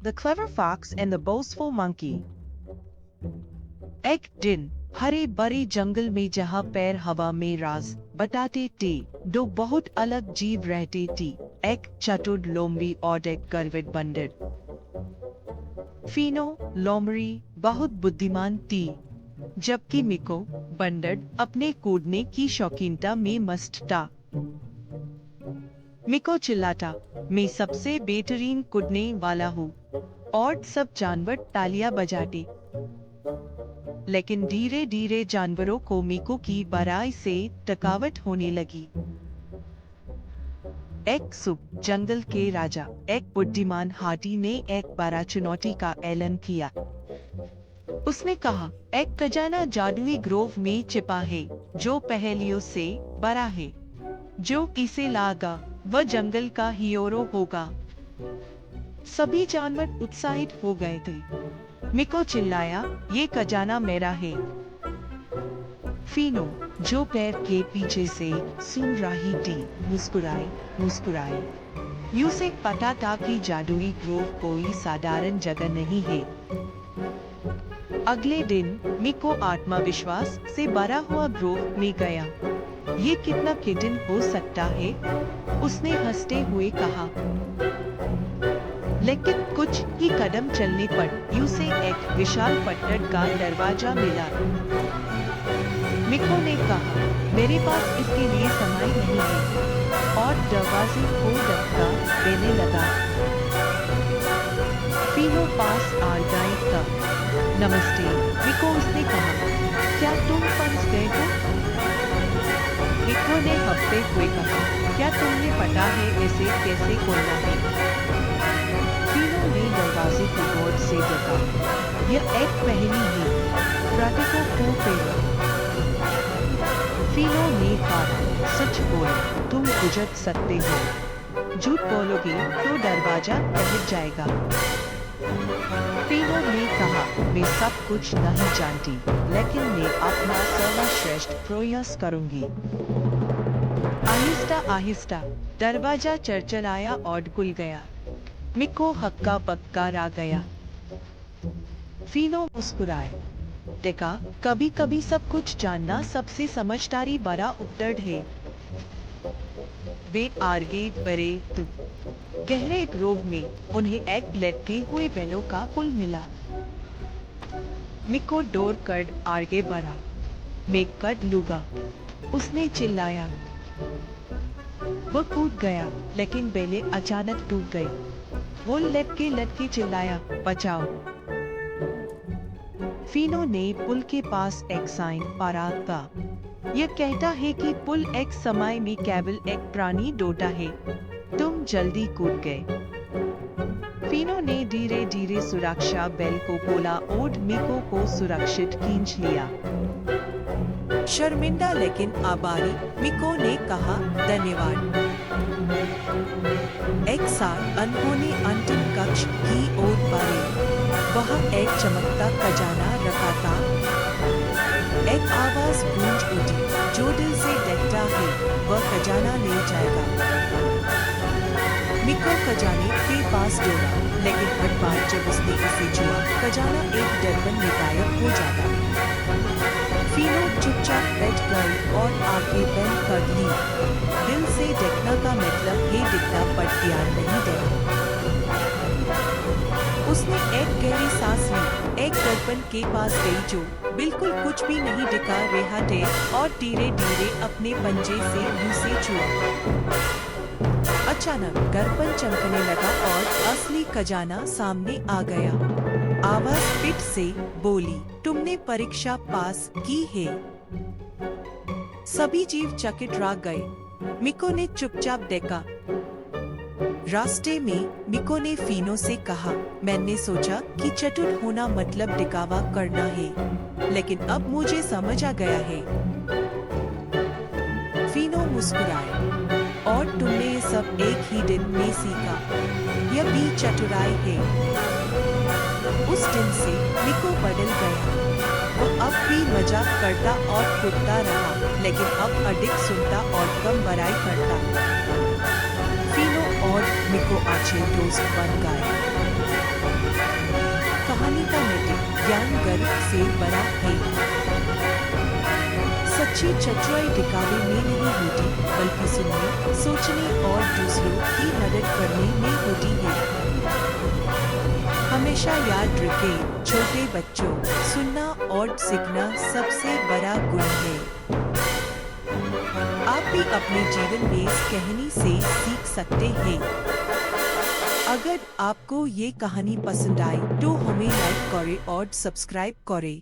The Clever Fox and the Boastful Monkey। एक दिन हरे भरे जंगल में जहाँ पैर हवा में राज बताते थे, दो बहुत अलग जीव रहते थे, एक चतुर लोमड़ी और एक गर्वित बंदर। फीनो लोमड़ी बहुत बुद्धिमान थी, जबकि मिको बंदर अपने कूदने की शौकीनता में मस्त था। मिको चिल्लाता, मैं सबसे बेहतरीन कूदने वाला हूँ, और सब जानवर तालियां बजाते। लेकिन धीरे धीरे जानवरों को मिको की बड़ाई से थकावट होने लगी। एक सुबह जंगल के राजा, एक बुद्धिमान हाथी ने एक बड़ा चुनौती का ऐलान किया। उसने कहा, एक खजाना जादुई ग्रोव में छिपा है, जो पहेलियों से बड़ा है। जो इसे लागा, वह जंगल का हीरो होगा। सभी जानवर उत्साहित हो गए थे। मिको चिल्लाया, ये खजाना मेरा है। फीनो, जो पैर के पीछे से सुन रही थी, मुस्कुराई। उसे पता था कि जादुई ग्रोव कोई साधारण जगह नहीं है। अगले दिन मिको आत्मविश्वास से भरा हुआ ग्रोव में गया। ये कितना कठिन हो सकता है, उसने हंसते हुए कहा। लेकिन कुछ ही कदम चलने पर उसे एक विशाल पत्थर का दरवाजा मिला। मिको ने कहा, मेरे पास इसके लिए समय नहीं है, और दरवाजे को धक्का देने लगा। फीनो पास आ गया। नमस्ते मिको, उसने कहा, क्या तुम फंस गए हो? मिको ने हंसते हुए कहा, क्या तुम्हें पता है इसे कैसे खोलना है? फीनो ने दरवाजे को गौर से देखा। यह एक पहेली है, रातिकों को फेंको। फीनो ने कहा, सच बोलो, तुम गुजर सकते हो। झूठ बोलोगे तो दरवाजा टूट जाएगा। फीनो ने कहा, मैं सब कुछ नहीं जानती, लेकिन मैं अपना सर्वश्रेष्ठ प्रयास करूंगी। आहिस्ता आहिस्ता दरवाजा चरचराया और खुल गया। मिको हक्का बक्का रह गया। फीनो मुस्कुराए। देखा, कभी कभी सब कुछ जानना सबसे समझदारी बड़ा उत्तर है। वे आगे बढ़े तो गहरे ग्रोव में उन्हें एक लटके हुए बैलों का पुल मिला। मिको दौड़ कर आगे बढ़ा। मैं कर लूंगा, उसने चिल्लाया। वह कूद गया, लेकिन बैलें अचानक टूट गई। वो लटके चिल्लाया, बचाओ। फीनो ने पुल के पास एक साइन पड़ा था। यह कहता है कि पुल एक समय में केवल एक प्राणी डोटा है। तुम जल्दी कूद गए। फीनो ने धीरे धीरे सुरक्षा बेल को खोला और मिको को सुरक्षित खींच लिया। शर्मिंदा लेकिन आभारी मिको ने कहा, धन्यवाद। एक साथ उन्होंने अंतिम कक्ष की ओर बढ़े। वहाँ एक चमकता खजाना रखा था। एक आवाज गूंज उठी, जो दिल से डरता है, वह खजाना ले जाएगा। मिको खजाने के पास दौड़ा, लेकिन हर बार जब उसने इसे छुआ, खजाना एक दर्पण में गायब हो जाता। फीनो चुपचाप बैठ गई और आंखें बंद कर ली। दिल से देखना का मतलब है दिखता पर ध्यान नहीं देना। उसने एक गहरी सांस ली, एक दर्पण के पास गई जो बिल्कुल कुछ भी नहीं दिखा रहा थे, और धीरे धीरे अपने पंजे से उसे छुआ। अचानक दर्पण चमकने लगा और असली खजाना सामने आ गया। आवाज फिर से बोली, तुमने परीक्षा पास की है। सभी जीव चकित रह गए। मिको ने चुपचाप देखा। रास्ते में मिको ने फीनो से कहा, मैंने सोचा कि चतुर होना मतलब दिखावा करना है, लेकिन अब मुझे समझ आ गया है। फीनो मुस्कुराए, और तुमने ये सब एक ही दिन में सीखा। यह भी चतुराई है। उस दिन से मिको बदल गया। वो अब भी मजाक करता और कूदता रहा, लेकिन अब अधिक सुनता और कम बड़ाई करता। फीनो और मिको अच्छे दोस्त बन गए। तारीफ से बड़ा है। सच्ची चतुराई दिखावे में नहीं होती, बल्कि सुनने, सोचने और दूसरों की मदद करने में होती है। हमेशा याद रखें, छोटे बच्चों, सुनना और सीखना सबसे बड़ा गुण है। आप भी अपने जीवन में इस कहानी से सीख सकते हैं। अगर आपको ये कहानी पसंद आए तो हमें लाइक करें और सब्सक्राइब करें।